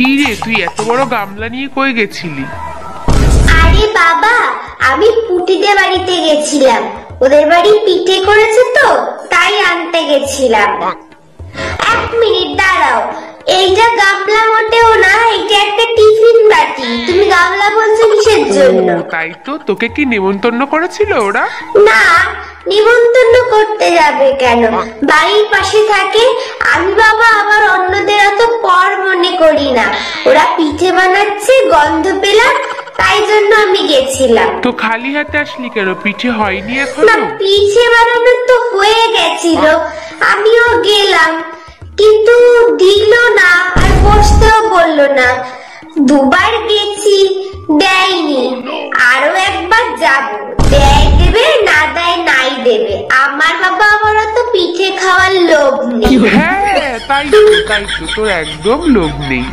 কি রে, তুই এত বড় গামলা নিয়ে কই গেছিলি? আরে বাবা, আমি পুটিদের বাড়িতে গেছিলাম, ওদের বাড়ি পিঠে করেছে তো তাই আনতে গেছিলাম। এক মিনিট দাঁড়াও, এইটা গামলা মোটেও না, এটা একটা টিফিন বাটি। তুমি গামলা বলছো কিসের জন্য? তাই তো, তোকে কি নিমন্ত্রণ করেছিল ওরা? না, নিমন্ত্রণ করতে যাবে কেন, বাড়ির পাশে থাকে। আমি বাবা আমার অন্যদের অত পর মনে করি না, ওরা পিঠে বানাচ্ছে গন্ধ পেলাম তাই জন্য আমি গেছিলাম। তো খালি হাতে আসলি কেন? পিঠে হয়নি না, এখনো? পিঠে বানানো তো হয়ে গেছিল, আমিও গেলাম কিন্তু দিল না, আর বসতেও বললো না। দুবার গেছি, দেয়নি, আরো একবার যাব, দেয় দেবে, না দেয় নাই দেবে। আমার বাবা আমার তো পিঠে খাওয়ার লোভ নেই। হ্যাঁ তাই তো, তোর একদম লোভ নেই।